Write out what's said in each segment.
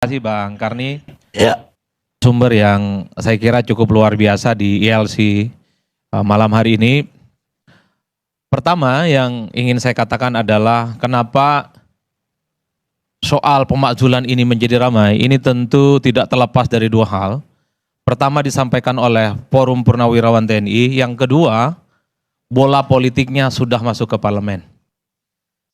Terima kasih Bang Karni, Ya, sumber yang saya kira cukup luar biasa di ILC malam hari ini. Pertama yang ingin saya katakan adalah kenapa soal pemakzulan ini menjadi ramai, ini tentu tidak terlepas dari dua hal. Pertama disampaikan oleh Forum Purnawirawan TNI, yang kedua bola politiknya sudah masuk ke parlemen.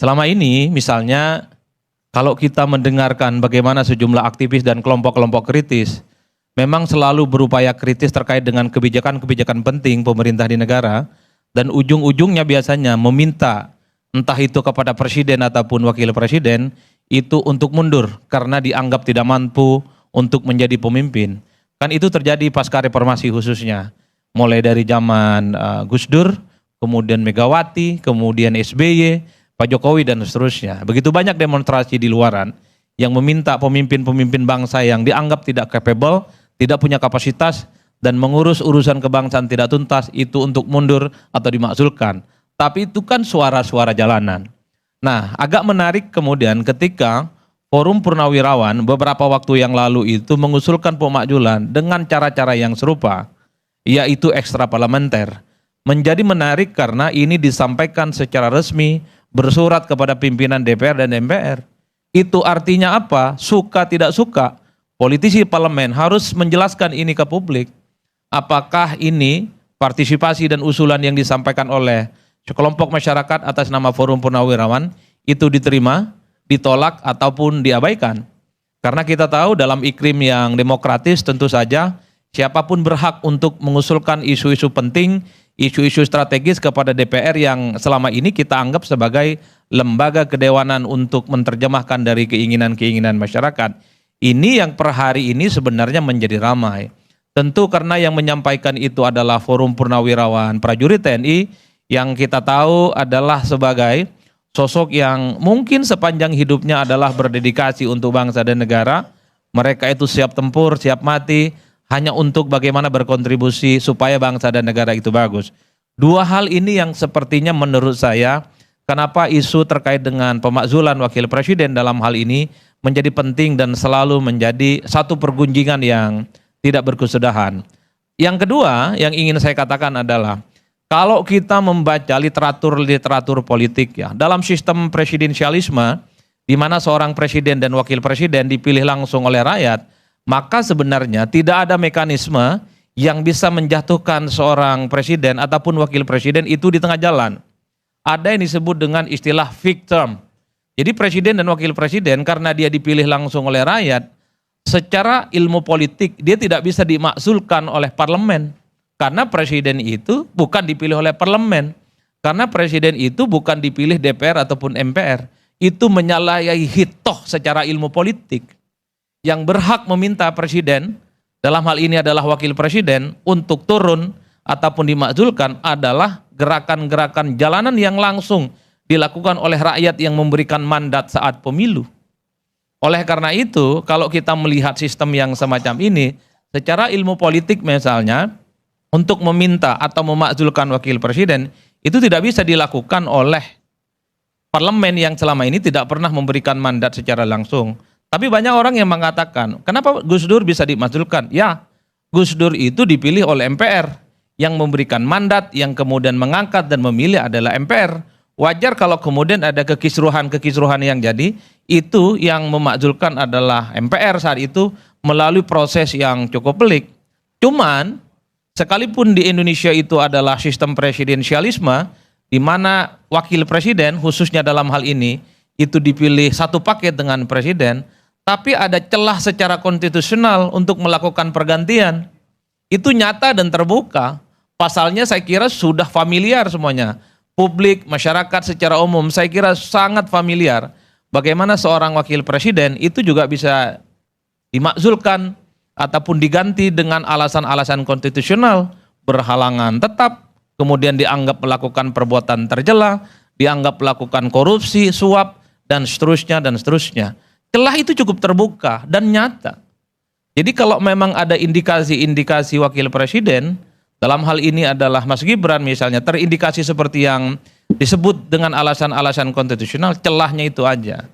Selama ini misalnya kalau kita mendengarkan bagaimana sejumlah aktivis dan kelompok-kelompok kritis memang selalu berupaya kritis terkait dengan kebijakan-kebijakan penting pemerintah di negara, dan ujung-ujungnya biasanya meminta entah itu kepada presiden ataupun wakil presiden itu untuk mundur karena dianggap tidak mampu untuk menjadi pemimpin. Kan itu terjadi pasca reformasi khususnya, mulai dari zaman Gus Dur, kemudian Megawati, kemudian SBY, Pak Jokowi dan seterusnya. Begitu banyak demonstrasi di luaran yang meminta pemimpin-pemimpin bangsa yang dianggap tidak capable, tidak punya kapasitas dan mengurus urusan kebangsaan tidak tuntas itu untuk mundur atau dimakzulkan. Tapi itu kan suara-suara jalanan. Nah, agak menarik kemudian ketika Forum Purnawirawan beberapa waktu yang lalu itu mengusulkan pemakzulan dengan cara-cara yang serupa, yaitu ekstra parlementer. Menjadi menarik karena ini disampaikan secara resmi bersurat kepada pimpinan DPR dan MPR. Itu artinya apa? Suka tidak suka, politisi parlemen harus menjelaskan ini ke publik. Apakah ini partisipasi dan usulan yang disampaikan oleh sekelompok masyarakat atas nama Forum Purnawirawan itu diterima, ditolak ataupun diabaikan. Karena kita tahu dalam iklim yang demokratis tentu saja siapapun berhak untuk mengusulkan isu-isu penting, isu-isu strategis kepada DPR yang selama ini kita anggap sebagai lembaga kedewanan untuk menerjemahkan dari keinginan-keinginan masyarakat. Ini yang per hari ini sebenarnya menjadi ramai. Tentu karena yang menyampaikan itu adalah Forum Purnawirawan Prajurit TNI yang kita tahu adalah sebagai sosok yang mungkin sepanjang hidupnya adalah berdedikasi untuk bangsa dan negara. Mereka itu siap tempur, siap mati, hanya untuk bagaimana berkontribusi supaya bangsa dan negara itu bagus. Dua hal ini yang sepertinya menurut saya, kenapa isu terkait dengan pemakzulan wakil presiden dalam hal ini menjadi penting dan selalu menjadi satu pergunjingan yang tidak berkesudahan. Yang kedua yang ingin saya katakan adalah, kalau kita membaca literatur politik ya, dalam sistem presidensialisme, di mana seorang presiden dan wakil presiden dipilih langsung oleh rakyat, maka sebenarnya tidak ada mekanisme yang bisa menjatuhkan seorang presiden ataupun wakil presiden itu di tengah jalan. Ada yang disebut dengan istilah fixed term. Jadi presiden dan wakil presiden karena dia dipilih langsung oleh rakyat, secara ilmu politik dia tidak bisa dimakzulkan oleh parlemen. Karena presiden itu bukan dipilih oleh parlemen. Karena presiden itu bukan dipilih DPR ataupun MPR. Itu menyalahi hitoh secara ilmu politik. Yang berhak meminta presiden, dalam hal ini adalah wakil presiden, untuk turun ataupun dimakzulkan adalah gerakan-gerakan jalanan yang langsung dilakukan oleh rakyat yang memberikan mandat saat pemilu. Oleh karena itu, kalau kita melihat sistem yang semacam ini, secara ilmu politik misalnya, untuk meminta atau memakzulkan wakil presiden, itu tidak bisa dilakukan oleh parlemen yang selama ini tidak pernah memberikan mandat secara langsung. Tapi banyak orang yang mengatakan, kenapa Gus Dur bisa dimakzulkan? Ya, Gus Dur itu dipilih oleh MPR, yang memberikan mandat, yang kemudian mengangkat dan memilih adalah MPR. Wajar kalau kemudian ada kekisruhan yang jadi, itu yang memakzulkan adalah MPR saat itu melalui proses yang cukup pelik. Cuman, sekalipun di Indonesia itu adalah sistem presidensialisme, di mana wakil presiden khususnya dalam hal ini, itu dipilih satu paket dengan presiden, tapi ada celah secara konstitusional untuk melakukan pergantian. Itu nyata dan terbuka. Pasalnya saya kira sudah familiar semuanya. Publik, masyarakat secara umum saya kira sangat familiar. Bagaimana seorang wakil presiden itu juga bisa dimakzulkan ataupun diganti dengan alasan-alasan konstitusional, berhalangan tetap, kemudian dianggap melakukan perbuatan tercela, dianggap melakukan korupsi, suap, dan seterusnya, dan seterusnya. Celah itu cukup terbuka dan nyata. Jadi kalau memang ada indikasi-indikasi wakil presiden, dalam hal ini adalah Mas Gibran misalnya, terindikasi seperti yang disebut dengan alasan-alasan konstitusional, celahnya itu aja.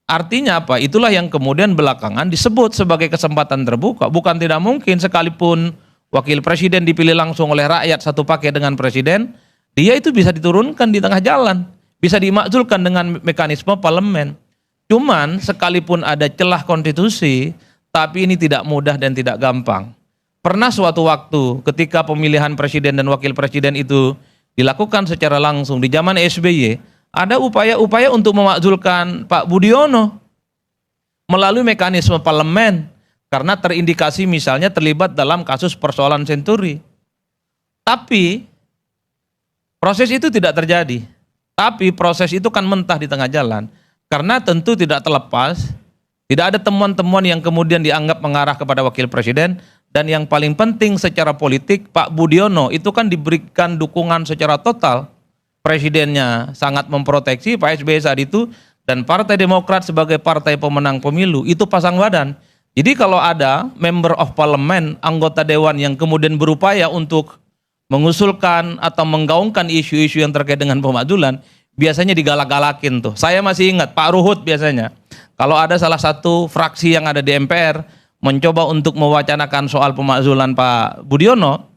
Artinya apa? Itulah yang kemudian belakangan disebut sebagai kesempatan terbuka. Bukan tidak mungkin sekalipun wakil presiden dipilih langsung oleh rakyat satu paket dengan presiden, dia itu bisa diturunkan di tengah jalan, bisa dimakzulkan dengan mekanisme parlemen. Cuman sekalipun ada celah konstitusi, tapi ini tidak mudah dan tidak gampang. Pernah suatu waktu ketika pemilihan presiden dan wakil presiden itu dilakukan secara langsung di zaman SBY, ada upaya-upaya untuk memakzulkan Pak Budiono melalui mekanisme parlemen karena terindikasi misalnya terlibat dalam kasus persoalan Senturi. Tapi proses itu tidak terjadi. Tapi proses itu kan mentah di tengah jalan. Karena tentu tidak terlepas, tidak ada temuan-temuan yang kemudian dianggap mengarah kepada wakil presiden. Dan yang paling penting secara politik, Pak Budiono itu kan diberikan dukungan secara total. Presidennya sangat memproteksi Pak SBY saat itu, dan Partai Demokrat sebagai partai pemenang pemilu itu pasang badan. Jadi kalau ada member of parliament, anggota dewan yang kemudian berupaya untuk mengusulkan atau menggaungkan isu-isu yang terkait dengan pemakzulan, biasanya digalak-galakin tuh. Saya masih ingat Pak Ruhut biasanya, kalau ada salah satu fraksi yang ada di MPR mencoba untuk mewacanakan soal pemakzulan Pak Budiono,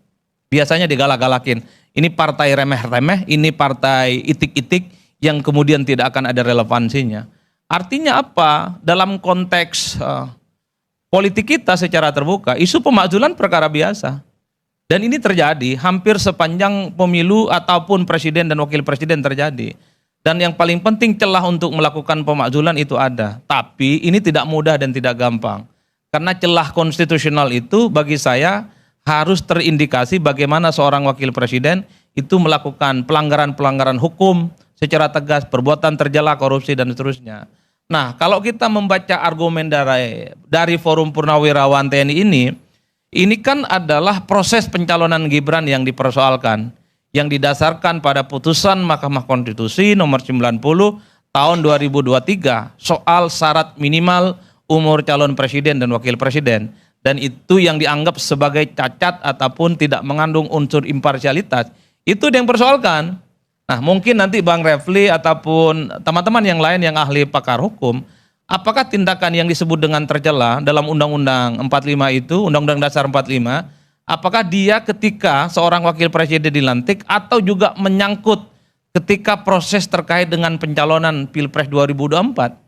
biasanya digalak-galakin. Ini partai remeh-remeh, ini partai itik-itik yang kemudian tidak akan ada relevansinya. Artinya apa? Dalam konteks politik kita secara terbuka, isu pemakzulan perkara biasa. Dan ini terjadi hampir sepanjang pemilu ataupun presiden dan wakil presiden terjadi. Dan yang paling penting celah untuk melakukan pemakzulan itu ada. Tapi ini tidak mudah dan tidak gampang. Karena celah konstitusional itu bagi saya harus terindikasi bagaimana seorang wakil presiden itu melakukan pelanggaran-pelanggaran hukum secara tegas, perbuatan tercela, korupsi dan seterusnya. Nah, kalau kita membaca argumen dari Forum Purnawirawan TNI ini kan adalah proses pencalonan Gibran yang dipersoalkan, yang didasarkan pada putusan Mahkamah Konstitusi nomor 90 tahun 2023 soal syarat minimal umur calon presiden dan wakil presiden, dan itu yang dianggap sebagai cacat ataupun tidak mengandung unsur imparsialitas, itu yang persoalkan. Nah, mungkin nanti Bang Refli ataupun teman-teman yang lain yang ahli pakar hukum, apakah tindakan yang disebut dengan tercela dalam Undang-Undang 45 itu, Undang-Undang Dasar 45, apakah dia ketika seorang wakil presiden dilantik atau juga menyangkut ketika proses terkait dengan pencalonan Pilpres 2024?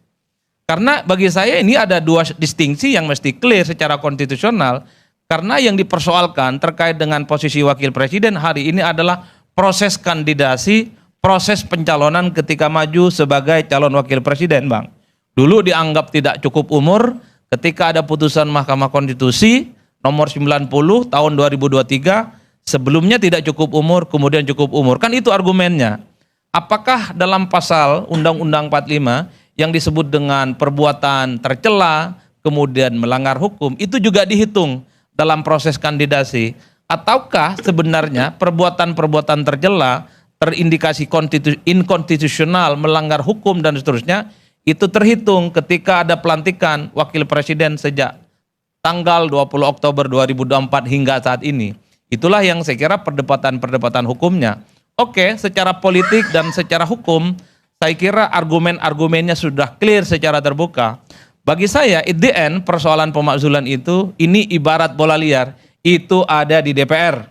Karena bagi saya ini ada dua distingsi yang mesti clear secara konstitusional, karena yang dipersoalkan terkait dengan posisi wakil presiden hari ini adalah proses kandidasi, proses pencalonan ketika maju sebagai calon wakil presiden, Bang. Dulu dianggap tidak cukup umur, ketika ada putusan Mahkamah Konstitusi nomor 90 tahun 2023, sebelumnya tidak cukup umur, kemudian cukup umur. Kan itu argumennya. Apakah dalam pasal Undang-Undang 45 yang disebut dengan perbuatan tercela, kemudian melanggar hukum, itu juga dihitung dalam proses kandidasi? Ataukah sebenarnya perbuatan-perbuatan tercela, terindikasi inkonstitusional, melanggar hukum dan seterusnya, itu terhitung ketika ada pelantikan wakil presiden sejak tanggal 20 Oktober 2024 hingga saat ini? Itulah yang saya kira perdebatan-perdebatan hukumnya. Oke, secara politik dan secara hukum, saya kira argumen-argumennya sudah clear secara terbuka. Bagi saya, at the end, persoalan pemakzulan itu, ini ibarat bola liar, itu ada di DPR.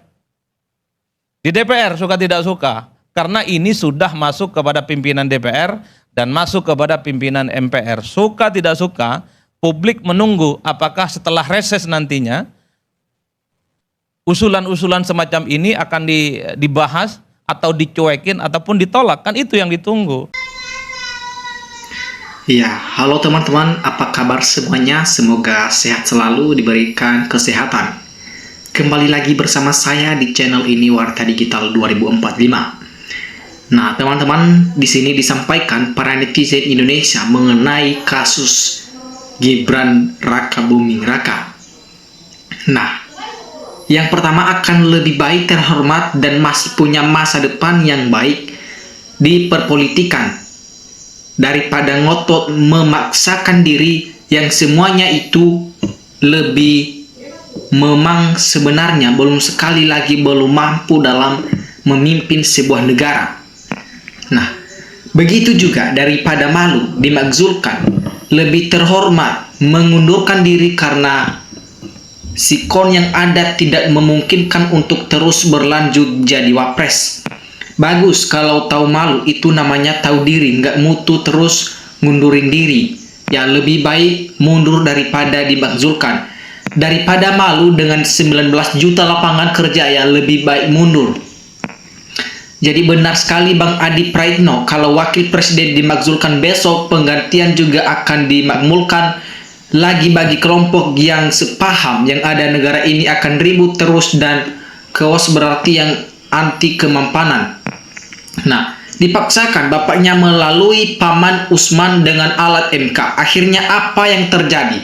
Di DPR, suka tidak suka, karena ini sudah masuk kepada pimpinan DPR dan masuk kepada pimpinan MPR. Suka tidak suka, publik menunggu apakah setelah reses nantinya, usulan-usulan semacam ini akan dibahas atau dicuekin ataupun ditolak. Kan itu yang ditunggu. Ya, halo teman-teman, apa kabar semuanya? Semoga sehat selalu, diberikan kesehatan. Kembali lagi bersama saya di channel ini Warta Digital 2045. Nah, teman-teman, di sini disampaikan para netizen Indonesia mengenai kasus Gibran Raka Buming Raka. Nah, yang pertama akan lebih baik terhormat dan masih punya masa depan yang baik di perpolitikan daripada ngotot memaksakan diri yang semuanya itu lebih memang sebenarnya belum sekali lagi belum mampu dalam memimpin sebuah negara. Nah, begitu juga daripada malu dimakzulkan lebih terhormat mengundurkan diri karena sikon yang ada tidak memungkinkan untuk terus berlanjut jadi wapres. Bagus kalau tahu malu, itu namanya tahu diri, nggak mutu terus ngundurin diri. Ya lebih baik mundur daripada dimakzulkan. Daripada malu dengan 19 juta lapangan kerja, ya lebih baik mundur. Jadi benar sekali Bang Adi Praitno, kalau wakil presiden dimakzulkan besok, penggantian juga akan dimakmulkan lagi bagi kelompok yang sepaham, yang ada negara ini akan ribut terus dan chaos, berarti yang anti kemampanan. Nah, dipaksakan bapaknya melalui Paman Usman dengan alat MK. Akhirnya apa yang terjadi?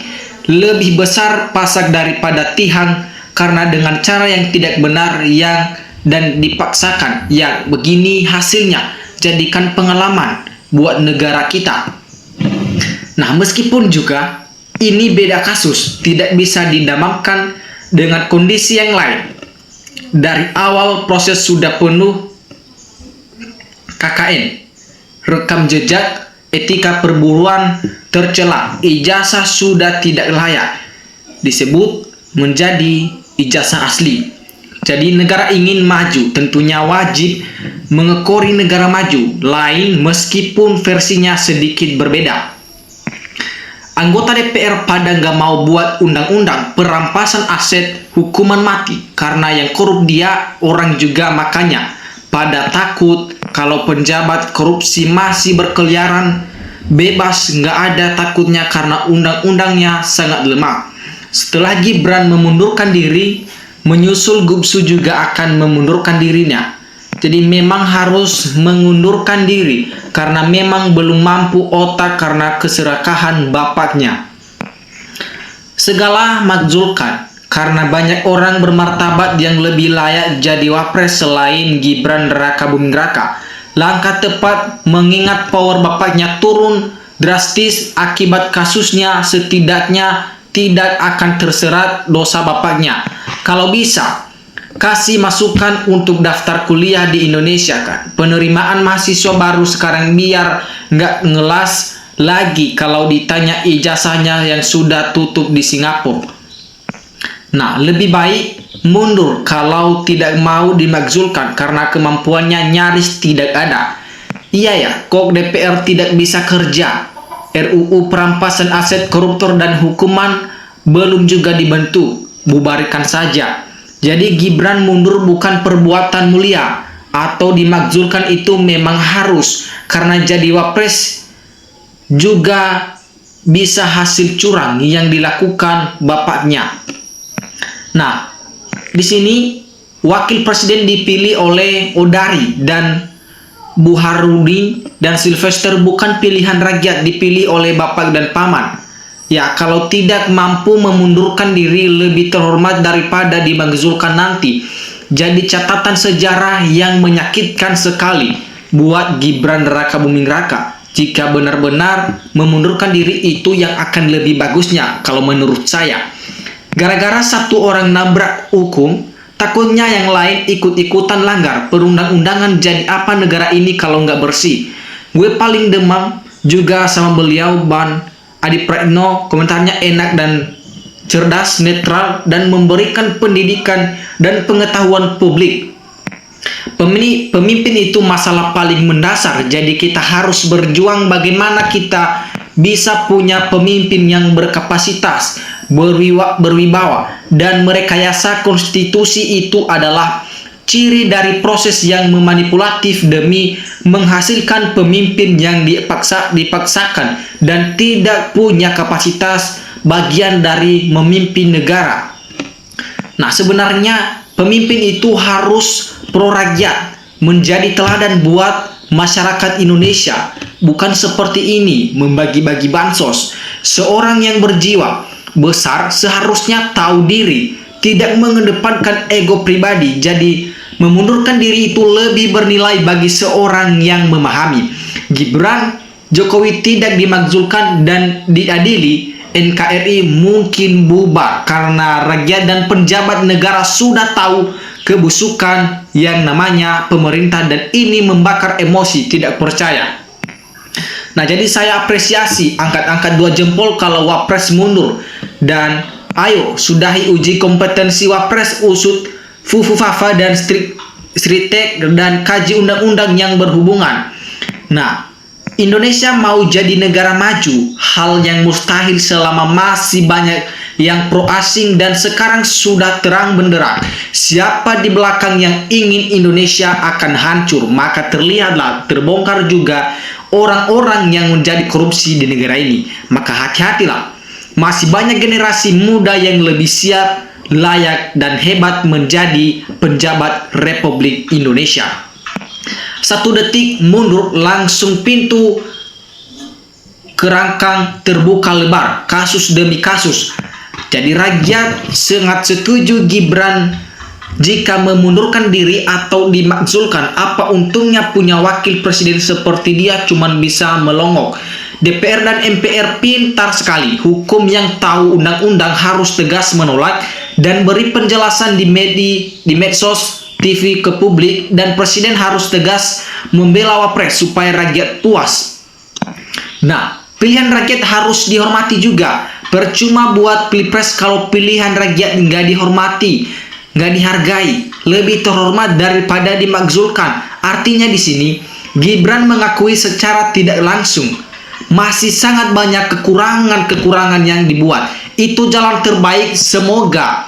Lebih besar pasak daripada tihang karena dengan cara yang tidak benar dan dipaksakan. Ya, begini hasilnya. Jadikan pengalaman buat negara kita. Nah, meskipun juga ini beda kasus, tidak bisa didamaikan dengan kondisi yang lain. Dari awal proses sudah penuh KKN, rekam jejak, etika perburuan tercela, ijazah sudah tidak layak disebut menjadi ijazah asli. Jadi negara ingin maju, tentunya wajib mengekori negara maju lain meskipun versinya sedikit berbeda. Anggota DPR pada nggak mau buat undang-undang perampasan aset hukuman mati karena yang korup dia orang juga, makanya pada takut kalau penjabat korupsi masih berkeliaran bebas, nggak ada takutnya karena undang-undangnya sangat lemah. Setelah Gibran memundurkan diri, menyusul Gubsu juga akan memundurkan dirinya. Jadi memang harus mengundurkan diri karena memang belum mampu otak karena keserakahan bapaknya. Segala makzulkan karena banyak orang bermartabat yang lebih layak jadi wapres selain Gibran Raka Buming Raka. Langkah tepat mengingat power bapaknya turun drastis akibat kasusnya, setidaknya tidak akan terserat dosa bapaknya. Kalau bisa kasih masukan untuk daftar kuliah di Indonesia kan. Penerimaan mahasiswa baru sekarang biar nggak ngelas lagi kalau ditanya ijazahnya yang sudah tutup di Singapura. Nah, lebih baik mundur kalau tidak mau dimakzulkan karena kemampuannya nyaris tidak ada. Iya ya, kok DPR tidak bisa kerja. RUU perampasan aset koruptor dan hukuman belum juga dibentuk. Bubarkan saja. Jadi Gibran mundur bukan perbuatan mulia, atau dimakzulkan itu memang harus karena jadi wapres juga bisa hasil curang yang dilakukan bapaknya. Nah, di sini wakil presiden dipilih oleh Odari dan Buharudin dan Sylvester, bukan pilihan rakyat, dipilih oleh bapak dan paman. Ya, kalau tidak mampu memundurkan diri lebih terhormat daripada dimakzulkan nanti. Jadi catatan sejarah yang menyakitkan sekali buat Gibran Raka Buming Raka. Jika benar-benar memundurkan diri itu yang akan lebih bagusnya kalau menurut saya. Gara-gara satu orang nabrak hukum, takutnya yang lain ikut-ikutan langgar perundang-undangan. Jadi apa negara ini kalau nggak bersih? Gue paling demam juga sama beliau Bang Adi Praitno, komentarnya enak dan cerdas, netral, dan memberikan pendidikan dan pengetahuan publik. Pemimpin itu masalah paling mendasar, jadi kita harus berjuang bagaimana kita bisa punya pemimpin yang berkapasitas, berwibawa, dan merekayasa konstitusi. Itu adalah ciri dari proses yang memanipulatif demi menghasilkan pemimpin yang dipaksakan dan tidak punya kapasitas bagian dari memimpin negara. Nah, sebenarnya pemimpin itu harus pro rakyat, menjadi teladan buat masyarakat Indonesia, bukan seperti ini membagi-bagi bansos. Seorang yang berjiwa besar seharusnya tahu diri, tidak mengedepankan ego pribadi. Jadi memundurkan diri itu lebih bernilai bagi seorang yang memahami. Gibran Jokowi tidak dimakzulkan dan diadili, NKRI mungkin bubar karena rakyat dan penjabat negara sudah tahu kebusukan yang namanya pemerintah, dan ini membakar emosi tidak percaya. Nah, jadi saya apresiasi, angkat-angkat 2 jempol kalau Wapres mundur. Dan ayo, sudahi uji kompetensi Wapres, usut Fufu-Fafa dan Stritek dan kaji undang-undang yang berhubungan. Nah, Indonesia mau jadi negara maju, hal yang mustahil selama masih banyak yang pro asing, dan sekarang sudah terang benderang siapa di belakang yang ingin Indonesia akan hancur. Maka terlihatlah, terbongkar juga orang-orang yang menjadi korupsi di negara ini. Maka hati-hatilah, masih banyak generasi muda yang lebih siap, layak, dan hebat menjadi penjabat Republik Indonesia. 1 detik mundur, langsung pintu kerangkang terbuka lebar, kasus demi kasus. Jadi rakyat sangat setuju Gibran jika memundurkan diri atau dimakzulkan. Apa untungnya punya wakil presiden seperti dia, cuman bisa melongok. DPR dan MPR pintar sekali. Hukum yang tahu undang-undang harus tegas menolak dan beri penjelasan di medsos, TV ke publik, dan presiden harus tegas membela Wapres supaya rakyat puas. Nah, pilihan rakyat harus dihormati juga. Percuma buat pilpres kalau pilihan rakyat nggak dihormati, nggak dihargai, lebih terhormat daripada dimakzulkan. Artinya di sini Gibran mengakui secara tidak langsung masih sangat banyak kekurangan-kekurangan yang dibuat. Itu jalan terbaik, semoga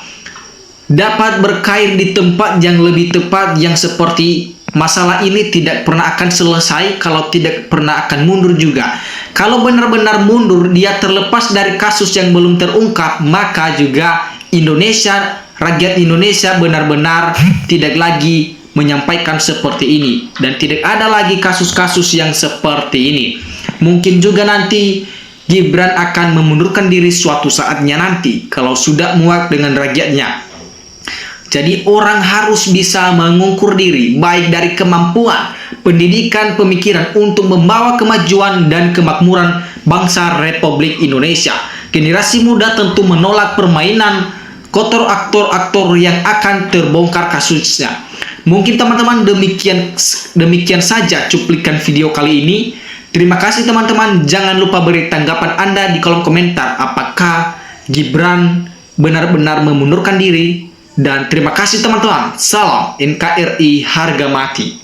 dapat berkarir di tempat yang lebih tepat, yang seperti masalah ini tidak pernah akan selesai kalau tidak pernah akan mundur juga. Kalau benar-benar mundur, dia terlepas dari kasus yang belum terungkap, maka juga Indonesia, rakyat Indonesia benar-benar tidak lagi menyampaikan seperti ini, dan tidak ada lagi kasus-kasus yang seperti ini. Mungkin juga nanti Gibran akan memundurkan diri suatu saatnya nanti kalau sudah muak dengan rakyatnya. Jadi orang harus bisa mengukur diri, baik dari kemampuan, pendidikan, pemikiran untuk membawa kemajuan dan kemakmuran bangsa Republik Indonesia. Generasi muda tentu menolak permainan kotor aktor-aktor yang akan terbongkar kasusnya. Mungkin teman-teman demikian saja cuplikan video kali ini. Terima kasih teman-teman. Jangan lupa beri tanggapan Anda di kolom komentar. Apakah Gibran benar-benar memundurkan diri? Dan terima kasih teman-teman. Salam NKRI harga mati.